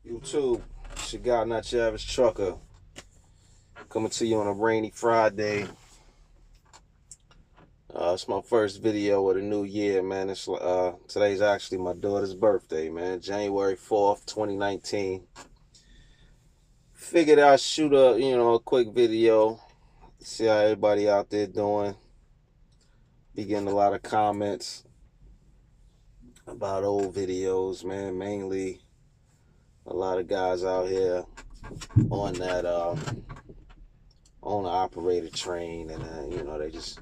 YouTube, it's your guy, not your average trucker, coming to you on a rainy Friday. It's my first video of the new year, man. Today's actually my daughter's birthday, man. January 4th, 2019. Figured I'd shoot a quick video, see how everybody out there doing. Be getting a lot of comments about old videos, man. Mainly a lot of guys out here on that owner operator train, and they just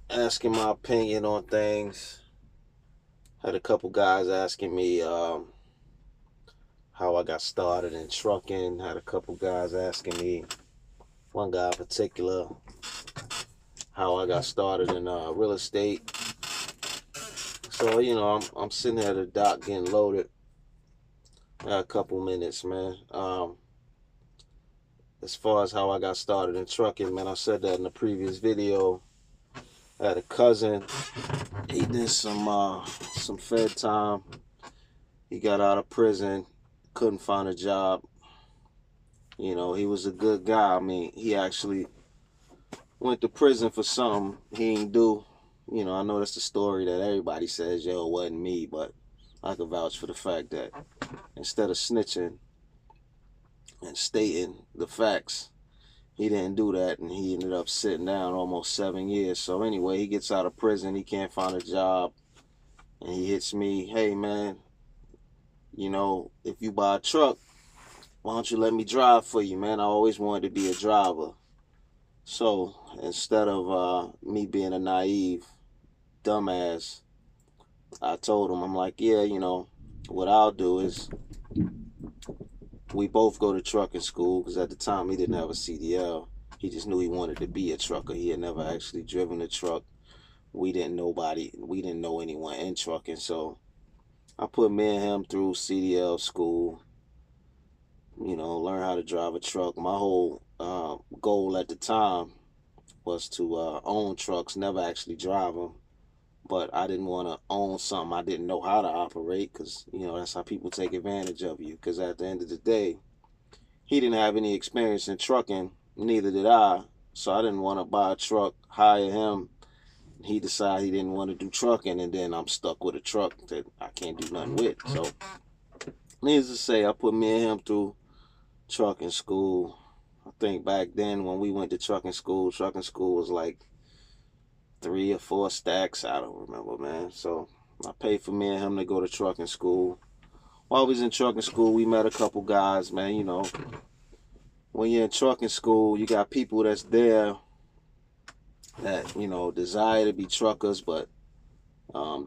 asking my opinion on things. Had a couple guys asking me how I got started in trucking. Had a couple guys asking me, one guy in particular, how I got started in real estate. So I'm sitting here at the dock getting loaded. I got a couple minutes, man. As far as how I got started in trucking, man, I said that in the previous video. I had a cousin. He did some Fed time. He got out of prison, couldn't find a job. He was a good guy. I mean, he actually went to prison for something he ain't do. I know that's the story that everybody says, yo, it wasn't me, but I can vouch for the fact that instead of snitching and stating the facts, he didn't do that, and he ended up sitting down almost 7 years. So anyway, he gets out of prison, he can't find a job, and he hits me, hey man, if you buy a truck, why don't you let me drive for you, man? I always wanted to be a driver. So instead of me being a naive dumbass, I told him, I'm like, yeah, what I'll do is we both go to trucking school, because at the time he didn't have a CDL. He just knew he wanted to be a trucker. He had never actually driven a truck. We didn't know anyone in trucking. So I put me and him through CDL school, learn how to drive a truck. My whole goal at the time was to own trucks, never actually drive them. But I didn't want to own something I didn't know how to operate, because, that's how people take advantage of you. Because at the end of the day, he didn't have any experience in trucking, neither did I. So I didn't want to buy a truck, hire him. He decided he didn't want to do trucking, and then I'm stuck with a truck that I can't do nothing with. So needless to say, I put me and him through trucking school. I think back then when we went to trucking school was like 3 or 4 stacks. I don't remember, man. So I paid for me and him to go to trucking school. While we was in trucking school, we met a couple guys, man. When you're in trucking school, you got people that's there that, desire to be truckers, but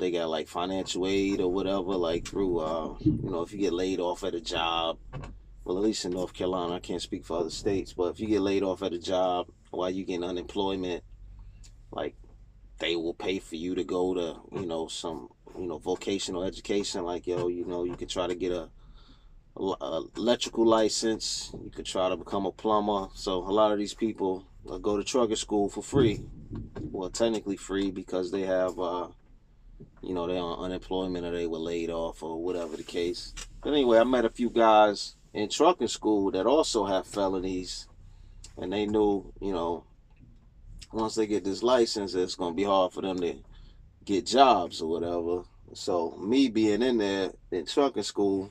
they got like financial aid or whatever, like through, if you get laid off at a job, well, at least in North Carolina, I can't speak for other states, but if you get laid off at a job while you getting unemployment, like, they will pay for you to go to, some, vocational education. Like, you could try to get a electrical license. You could try to become a plumber. So a lot of these people go to trucker school for free. Well, technically free, because they have, they're on unemployment, or they were laid off, or whatever the case. But anyway, I met a few guys in trucking school that also have felonies, and they knew, once they get this license, it's going to be hard for them to get jobs or whatever. So me being in there in trucking school,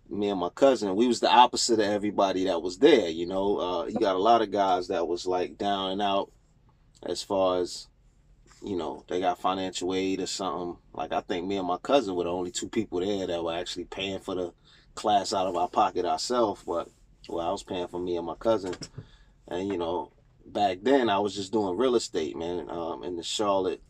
me and my cousin, we was the opposite of everybody that was there. You got a lot of guys that was like down and out, as far as, they got financial aid or something. Like, I think me and my cousin were the only 2 people there that were actually paying for the class out of our pocket ourselves. But, well, I was paying for me and my cousin. And, back then I was just doing real estate, man. In the Charlotte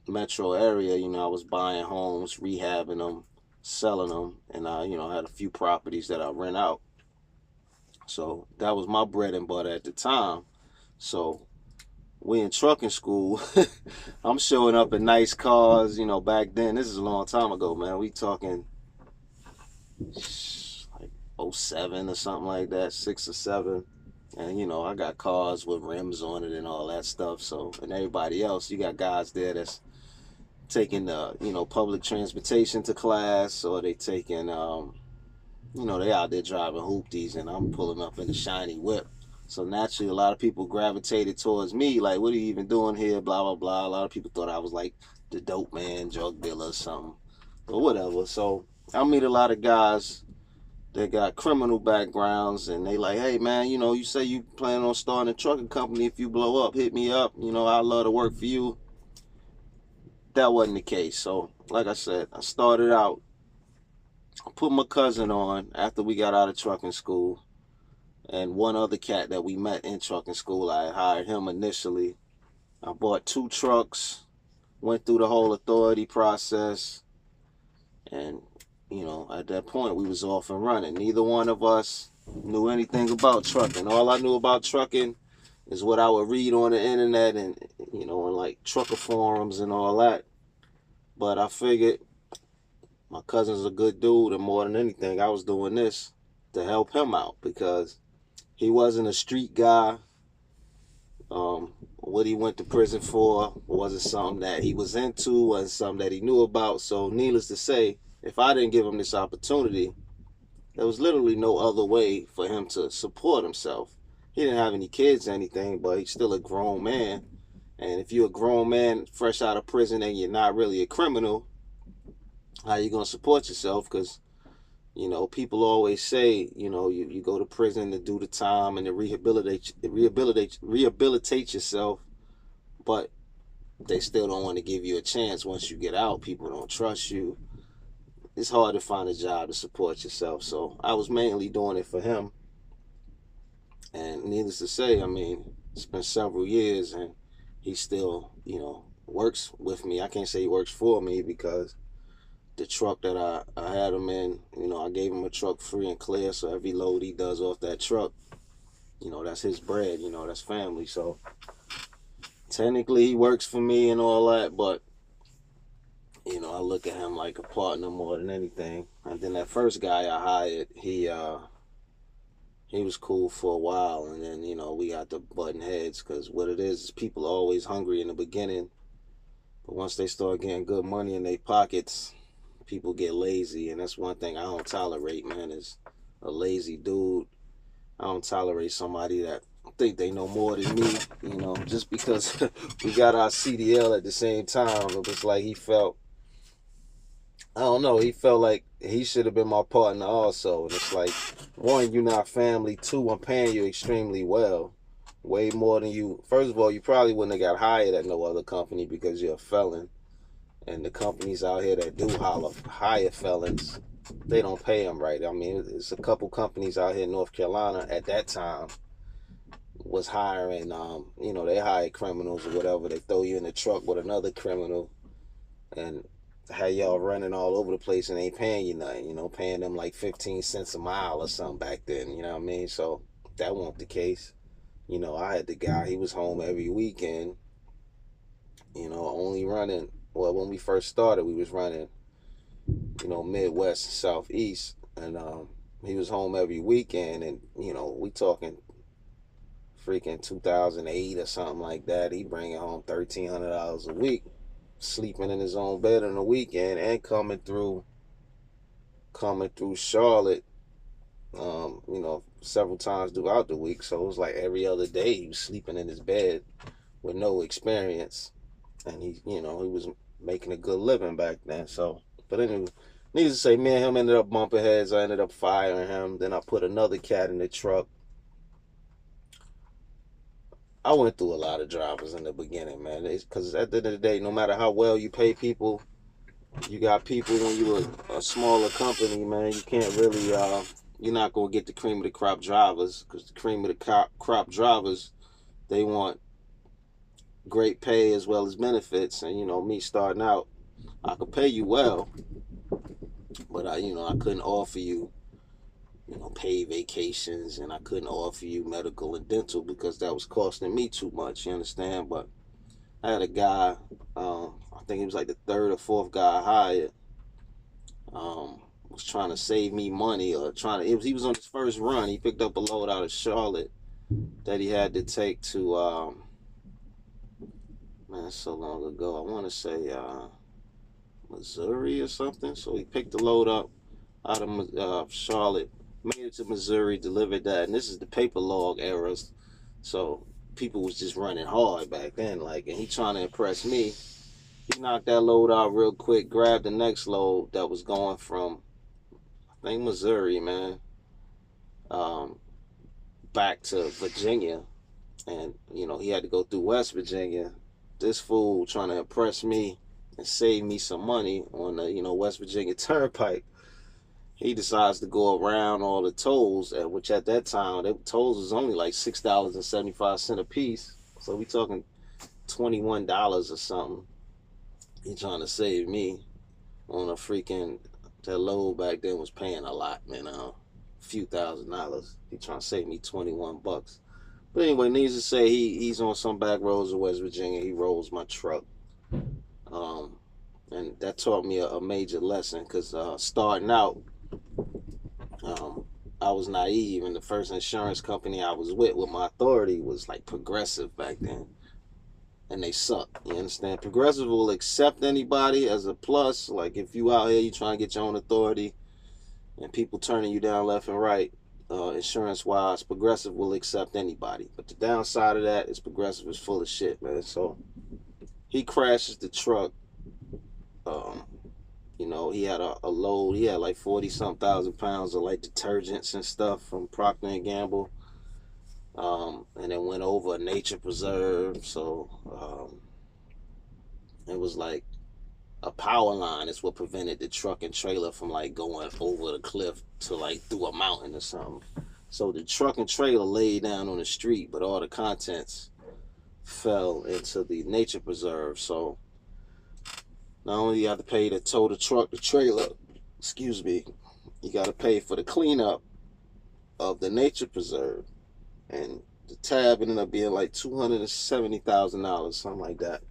metro area, I was buying homes, rehabbing them, selling them, and I, had a few properties that I rent out. So that was my bread and butter at the time. So we in trucking school. I'm showing up in nice cars, back then. This is a long time ago, man. We talking like '07 or something like that, 6 or 7. And, I got cars with rims on it and all that stuff. So, and everybody else, you got guys there that's taking, public transportation to class, or they taking, you know, they out there driving hoopties and I'm pulling up in a shiny whip. So naturally, a lot of people gravitated towards me, like, what are you even doing here? Blah, blah, blah. A lot of people thought I was like the dope man, drug dealer or something. But whatever. So I meet a lot of guys that got criminal backgrounds and they like, hey, man, you know, you say you plan on starting a trucking company. If you blow up, hit me up. You know, I'd love to work for you. That wasn't the case. So, like I said, I started out, I put my cousin on after we got out of trucking school. And one other cat that we met in trucking school, I hired him initially. I bought 2 trucks, went through the whole authority process, and you know, at that point we was off and running. Neither one of us knew anything about trucking. All I knew about trucking is what I would read on the internet and, you know, in like trucker forums and all that. But I figured my cousin's a good dude, and more than anything, I was doing this to help him out because he wasn't a street guy. What he went to prison for wasn't something that he was into, wasn't something that he knew about. So needless to say, if I didn't give him this opportunity, there was literally no other way for him to support himself. He didn't have any kids or anything, but he's still a grown man. And if you're a grown man fresh out of prison and you're not really a criminal, how you going to support yourself? Because, you know, people always say, you know, you go to prison to do the time and to rehabilitate yourself, but they still don't want to give you a chance once you get out. People don't trust you. It's hard to find a job to support yourself. So I was mainly doing it for him. And needless to say, I mean, it's been several years and he still, you know, works with me. I can't say he works for me because the truck that I had him in, you know, I gave him a truck free and clear. So every load he does off that truck, you know, that's his bread, you know, that's family. So technically he works for me and all that, but you know, I look at him like a partner more than anything. And then that first guy I hired, he was cool for a while, and then, you know, we got to button heads because what it is people are always hungry in the beginning, but once they start getting good money in their pockets, people get lazy, and that's one thing I don't tolerate, man, is a lazy dude. I don't tolerate somebody that think they know more than me, you know, just because we got our CDL at the same time. It was like he felt, I don't know, he felt like he should have been my partner also. And it's like, one, you're not family. Two, I'm paying you extremely well. Way more than you. First of all, you probably wouldn't have got hired at no other company because you're a felon. And the companies out here that do hire felons, they don't pay them right. I mean, it's a couple companies out here in North Carolina at that time was hiring, you know, they hire criminals or whatever. They throw you in the truck with another criminal and how y'all running all over the place and ain't paying you nothing, you know, paying them like 15 cents a mile or something back then, you know what I mean? So that wasn't the case. You know, I had the guy, he was home every weekend, you know, only running, well, when we first started, we was running, you know, Midwest and Southeast, and he was home every weekend, and, you know, we talking freaking 2008 or something like that. He bringing home $1,300 a week, sleeping in his own bed on the weekend and coming through Charlotte, you know, several times throughout the week. So it was like every other day he was sleeping in his bed with no experience, and he, you know, he was making a good living back then. So, but anyway, needless to say, me and him ended up bumping heads. I ended up firing him. Then I put another cat in the truck. I went through a lot of drivers in the beginning, man. Because at the end of the day, no matter how well you pay people, you got people when you're a smaller company, man. You can't really, you're not gonna get the cream of the crop drivers because the cream of the crop drivers, they want great pay as well as benefits. And you know, me starting out, I could pay you well, but you know, I couldn't offer you, you know, paid vacations, and I couldn't offer you medical and dental because that was costing me too much. You understand? But I had a guy, I think he was like the third or fourth guy I hired, was trying to save me money or he was on his first run. He picked up a load out of Charlotte that he had to take to, man, so long ago. I want to say, Missouri or something. So he picked the load up out of Charlotte, made it to Missouri, delivered that, and this is the paper log era, so people was just running hard back then, like, and he trying to impress me. He knocked that load out real quick, grabbed the next load that was going from, I think, Missouri, man, um, back to Virginia, and he had to go through West Virginia. This fool trying to impress me and save me some money on the West Virginia Turnpike. He decides to go around all the tolls, which at that time the tolls was only like $6.75 a piece. So we talking $21 or something. He trying to save me on a freaking, that load back then was paying a lot, man. A few $1,000s. He trying to save me $21. But anyway, needless to say, he's on some back roads of West Virginia. He rolls my truck. And that taught me a major lesson, because starting out, I was naive, and the first insurance company I was with my authority was like Progressive back then, and they suck. You understand? Progressive will accept anybody as a plus. Like if you out here, you trying to get your own authority, and people turning you down left and right, insurance wise, Progressive will accept anybody. But the downside of that is Progressive is full of shit, man. So he crashes the truck. He had a load. He had like 40-something thousand pounds of like detergents and stuff from Procter and Gamble, and it went over a nature preserve. So it was like a power line is what prevented the truck and trailer from like going over the cliff to like through a mountain or something. So the truck and trailer laid down on the street, but all the contents fell into the nature preserve. So not only you have to pay to tow the truck, the trailer, you got to pay for the cleanup of the nature preserve. And the tab ended up being like $270,000, something like that.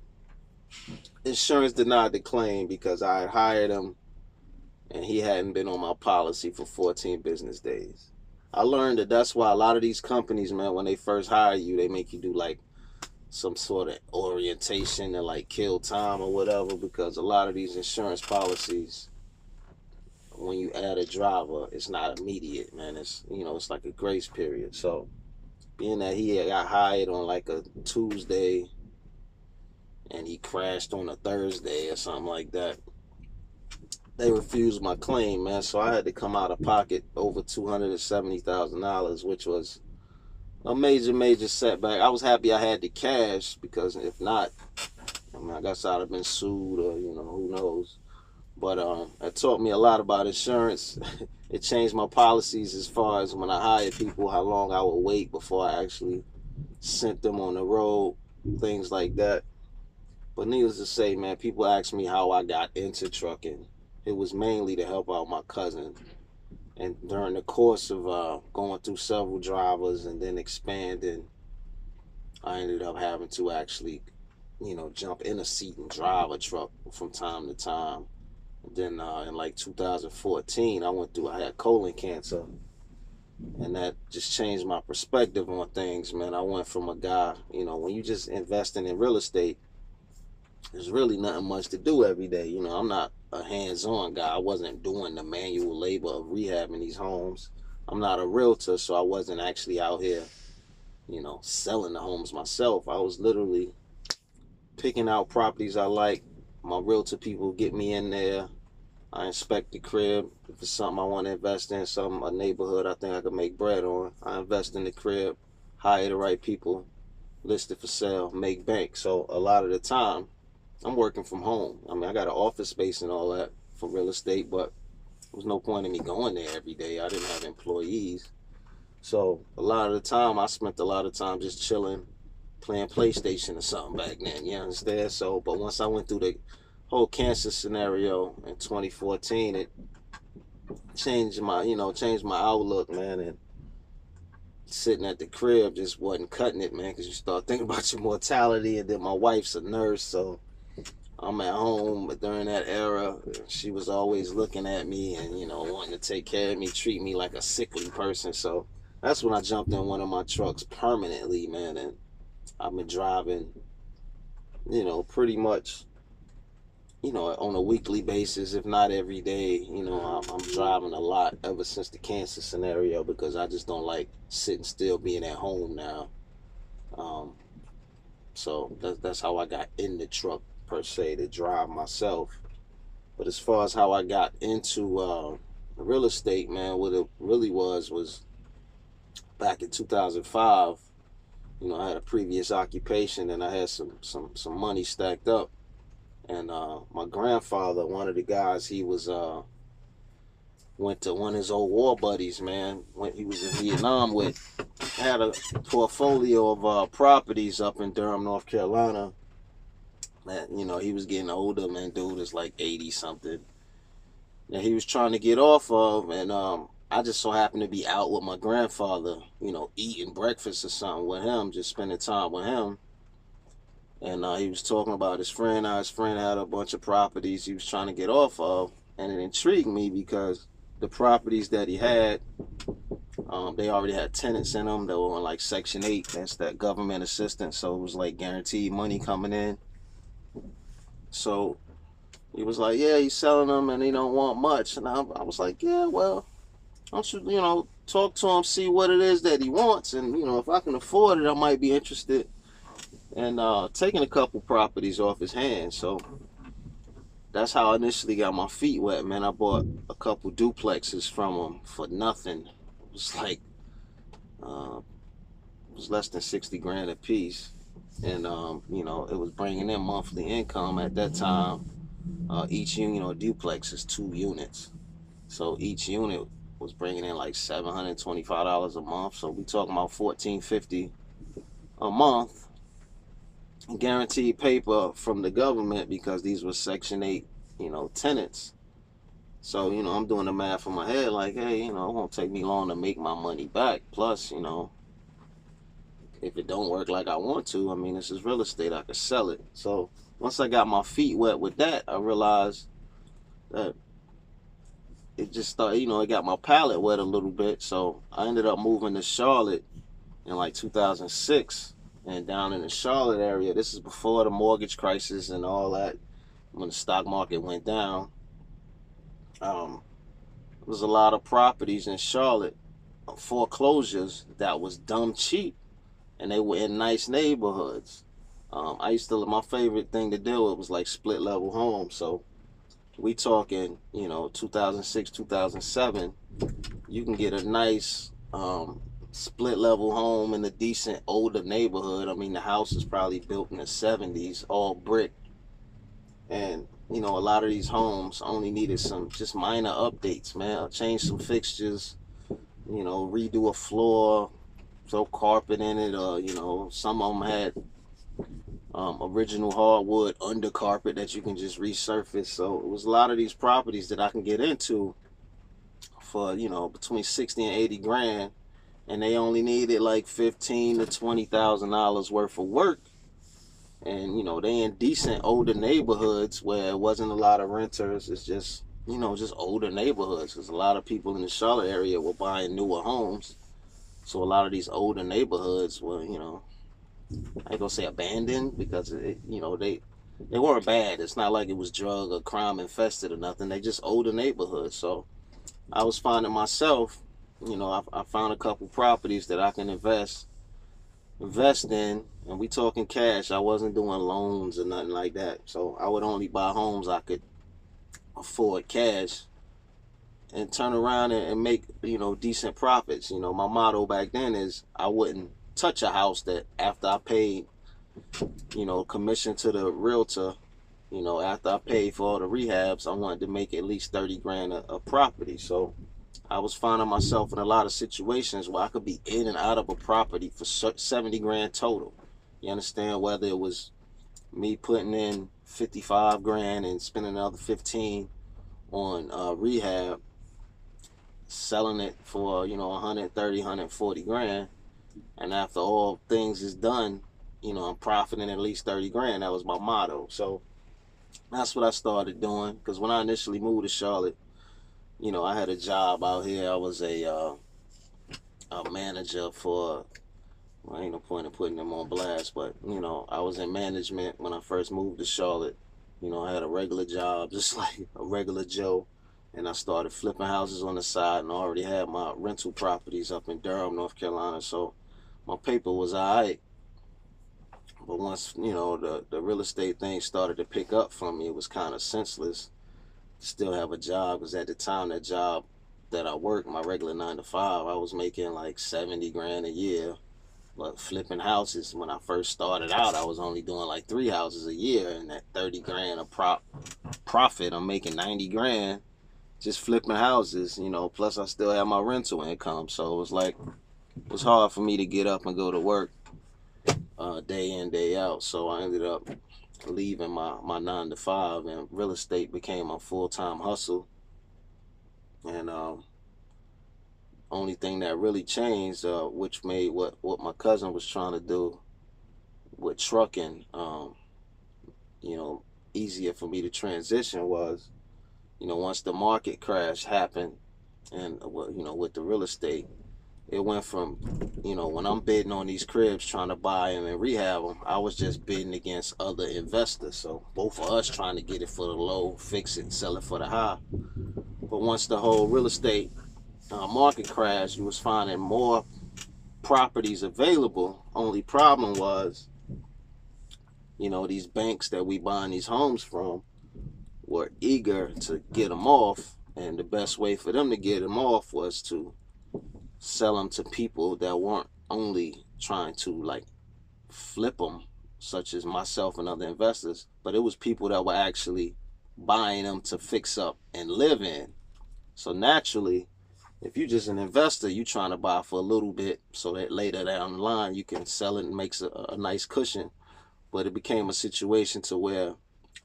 Insurance denied the claim because I had hired him and he hadn't been on my policy for 14 business days. I learned that that's why a lot of these companies, man, when they first hire you, they make you do like some sort of orientation and like kill time or whatever, because a lot of these insurance policies, when you add a driver, it's not immediate, man. It's it's like a grace period. So being that he got hired on like a Tuesday and he crashed on a Thursday or something like that, they refused my claim, man. So I had to come out of pocket over $270,000, which was a major setback. I was happy I had the cash, because if not, I guess I'd have been sued, or who knows. But it taught me a lot about insurance. It changed my policies as far as when I hired people, how long I would wait before I actually sent them on the road, things like that. But needless to say, man, people ask me how I got into trucking. It was mainly to help out my cousin. And during the course of going through several drivers and then expanding, I ended up having to actually, jump in a seat and drive a truck from time to time. And then in like 2014, I had colon cancer. And that just changed my perspective on things, man. I went from a guy, when you just investing in real estate, there's really nothing much to do every day. I'm not a hands-on guy. I wasn't doing the manual labor of rehabbing these homes. I'm not a realtor, so I wasn't actually out here, selling the homes myself. I was literally picking out properties I like. My realtor people get me in there. I inspect the crib. If it's something I want to invest in, a neighborhood I think I could make bread on, I invest in the crib, hire the right people, list it for sale, make bank. So a lot of the time, I'm working from home. I mean, I got an office space and all that for real estate, but there was no point in me going there every day. I didn't have employees. So a lot of the time, I spent a lot of time just chilling, playing PlayStation or something back then. You understand? So, but once I went through the whole cancer scenario in 2014, it changed my outlook, man. And sitting at the crib just wasn't cutting it, man, because you start thinking about your mortality. And then my wife's a nurse, so I'm at home. But during that era, she was always looking at me and wanting to take care of me, treat me like a sickly person. So that's when I jumped in one of my trucks permanently, man. And I've been driving pretty much you know, on a weekly basis, if not every day. You know, I'm driving a lot ever since the cancer scenario, because I just don't like sitting still, being at home now. Um, so that's how I got in the truck per se, to drive myself. But as far as how I got into real estate, man, what it really was back in 2005. You know, I had a previous occupation and I had some money stacked up. And my grandfather, one of the guys, he was went to one of his old war buddies, man. When he was in Vietnam with, had a portfolio of properties up in Durham, North Carolina. Man, you know, he was getting older, man. Dude is like 80 something. That he was trying to get off of, and I just so happened to be out with my grandfather, you know, eating breakfast or something with him, just spending time with him. And he was talking about his friend. His friend had a bunch of properties he was trying to get off of, and it intrigued me because the properties that he had, they already had tenants in them. They were on like Section 8. That's that government assistance. So it was like guaranteed money coming in. So he was like, yeah, he's selling them and he don't want much. And I was like, yeah, well, don't you, you know, talk to him, see what it is that he wants. And, you know, if I can afford it, I might be interested in taking a couple properties off his hands. So that's how I initially got my feet wet, man. I bought a couple duplexes from him for nothing. It was like, it was less than 60 grand a piece. And, you know, it was bringing in monthly income at that time. Each unit, you know, duplex is 2 units. So each unit was bringing in like $725 a month. So we talking about $1,450 a month, guaranteed paper from the government, because these were Section 8, you know, tenants. So, you know, I'm doing the math in my head like, hey, you know, it won't take me long to make my money back. Plus, you know, if it don't work like I want to, I mean, this is real estate. I could sell it. So once I got my feet wet with that, I realized that it just started, you know, it got my palate wet a little bit. So I ended up moving to Charlotte in like 2006. And down in the Charlotte area, this is before the mortgage crisis and all that, when the stock market went down. There was a lot of properties in Charlotte, foreclosures, that was dumb cheap, and they were in nice neighborhoods. I used to, my favorite thing to do, it was like split level homes. So we talking, you know, 2006, 2007, you can get a nice split level home in a decent older neighborhood. I mean, the house is probably built in the 70s, all brick. And, you know, a lot of these homes only needed some just minor updates, man. I'll change some fixtures, you know, redo a floor, throw carpet in it, or, you know, some of them had original hardwood under carpet that you can just resurface. So it was a lot of these properties that I can get into for, you know, between 60 and 80 grand, and they only needed like $15,000 to $20,000 worth of work. And, you know, they in decent older neighborhoods where it wasn't a lot of renters. It's just, you know, just older neighborhoods, because a lot of people in the Charlotte area were buying newer homes. So a lot of these older neighborhoods were, you know, I ain't gonna say abandoned, because it, you know, they weren't bad. It's not like it was drug or crime infested or nothing. They just older neighborhoods. So I was finding myself, you know, I found a couple properties that I can invest in, and we talking cash. I wasn't doing loans or nothing like that. So I would only buy homes I could afford cash, and turn around and make, you know, decent profits. You know, my motto back then is I wouldn't touch a house that after I paid, you know, commission to the realtor, you know, after I paid for all the rehabs, I wanted to make at least 30 grand a property. So I was finding myself in a lot of situations where I could be in and out of a property for 70 grand total. You understand? Whether it was me putting in 55 grand and spending another 15 on rehab, selling it for, you know, 130, 140 grand. And after all things is done, you know, I'm profiting at least 30 grand. That was my motto. So that's what I started doing. Because when I initially moved to Charlotte, you know, I had a job out here. I was a manager for, well, ain't no point in putting them on blast, but, you know, I was in management when I first moved to Charlotte. You know, I had a regular job, just like a regular Joe. And I started flipping houses on the side, and I already had my rental properties up in Durham, North Carolina. So my paper was all right. But once, you know, the real estate thing started to pick up for me, it was kind of senseless to still have a job. Because at the time, that job that I worked, my regular 9 to 5, I was making like 70 grand a year. But flipping houses, when I first started out, I was only doing like 3 houses a year, and that 30 grand of profit, I'm making 90 grand just flipping houses, you know, plus I still have my rental income. So it was like, it was hard for me to get up and go to work day in, day out. So I ended up leaving my 9 to 5, and real estate became a full-time hustle. And only thing that really changed, which made what my cousin was trying to do with trucking, you know, easier for me to transition was, you know, once the market crash happened, and you know, with the real estate, it went from, you know, when I'm bidding on these cribs trying to buy them and rehab them, I was just bidding against other investors. So both of us trying to get it for the low, fix it, sell it for the high. But once the whole real estate market crashed, you was finding more properties available. Only problem was, you know, these banks that we buying these homes from were eager to get them off, and the best way for them to get them off was to sell them to people that weren't only trying to like flip them, such as myself and other investors, but it was people that were actually buying them to fix up and live in. So naturally, if you're just an investor, you're trying to buy for a little bit so that later down the line you can sell it and makes a nice cushion. But it became a situation to where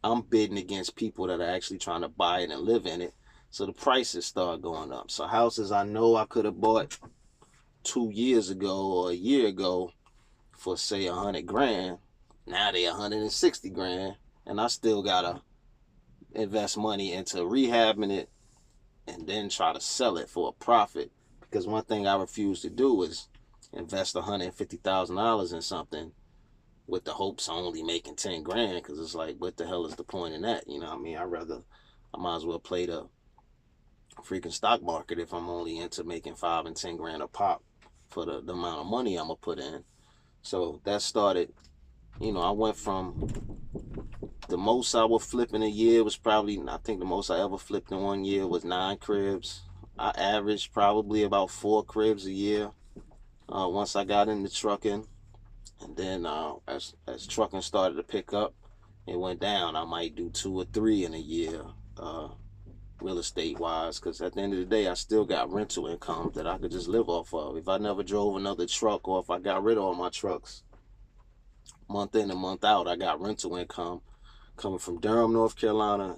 I'm bidding against people that are actually trying to buy it and live in it. So the prices start going up. So houses I know I could have bought 2 years ago or a year ago for say 100 grand, now they 160 grand, and I still gotta invest money into rehabbing it and then try to sell it for a profit. Because one thing I refuse to do is invest $150,000 in something with the hopes of only making 10 grand, because it's like, what the hell is the point in that? You know what I mean? I might as well play the freaking stock market if I'm only into making 5 and 10 grand a pop for the amount of money I'm gonna put in. So that started, you know, I went from the most I would flip in a year was probably, I think the most I ever flipped in 1 year was 9 cribs. I averaged probably about 4 cribs a year once I got into trucking. And then as trucking started to pick up, it went down. I might do 2 or 3 in a year, real estate wise, because at the end of the day, I still got rental income that I could just live off of. If I never drove another truck, or if I got rid of all my trucks, month in and month out, I got rental income coming from Durham, North Carolina,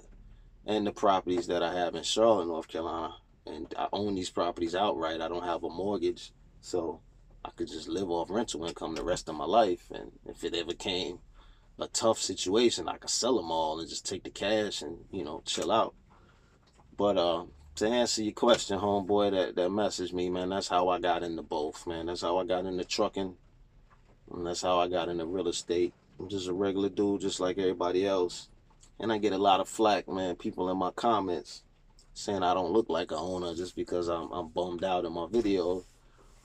and the properties that I have in Charlotte, North Carolina. And I own these properties outright. I don't have a mortgage, so I could just live off rental income the rest of my life. And if it ever came a tough situation, I could sell them all and just take the cash and, you know, chill out. But to answer your question, homeboy, that messaged me, man, that's how I got into both, man. That's how I got into trucking, and that's how I got into real estate. I'm just a regular dude, just like everybody else. And I get a lot of flack, man, people in my comments saying I don't look like an owner just because I'm bummed out in my video.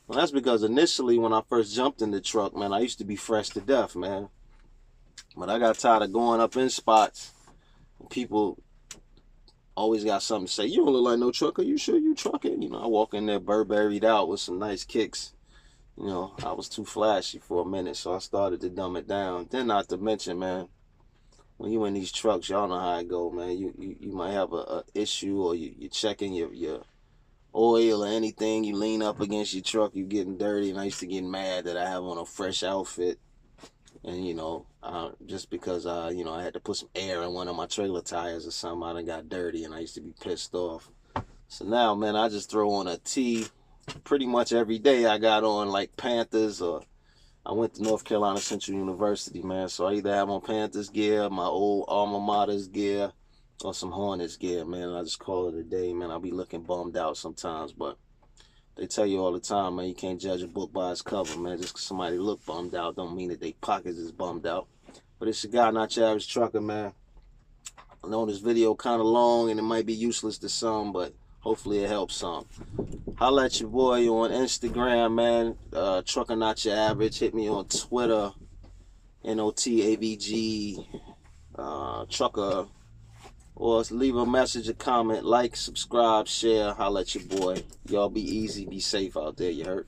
Well, that's because initially when I first jumped in the truck, man, I used to be fresh to death, man. But I got tired of going up in spots. People always got something to say. You don't look like no trucker. You sure you trucking? You know, I walk in there Burberry'd out with some nice kicks. You know, I was too flashy for a minute, so I started to dumb it down. Then not to mention, man, when you in these trucks, y'all know how it go, man. You might have a issue, or you checking your oil or anything. You lean up against your truck, you getting dirty, and I used to get mad that I have on a fresh outfit. And, you know, just because, you know, I had to put some air in one of my trailer tires or something, I done got dirty, and I used to be pissed off. So now, man, I just throw on a tee pretty much every day. I got on, like, Panthers, or I went to North Carolina Central University, man, so I either have on Panthers gear, my old alma mater's gear, or some Hornets gear, man. I just call it a day, man. I'll be looking bummed out sometimes, but they tell you all the time, man, you can't judge a book by its cover, man. Just because somebody look bummed out don't mean that they pockets is bummed out. But it's a guy, not your average trucker, man. I know this video kind of long and it might be useless to some, but hopefully it helps some. Holla at your boy on Instagram, man. Trucker Not Your Average. Hit me on Twitter, NOTAVG, Trucker. Or leave a message, a comment, like, subscribe, share. Holla at your boy. Y'all be easy, be safe out there, you heard?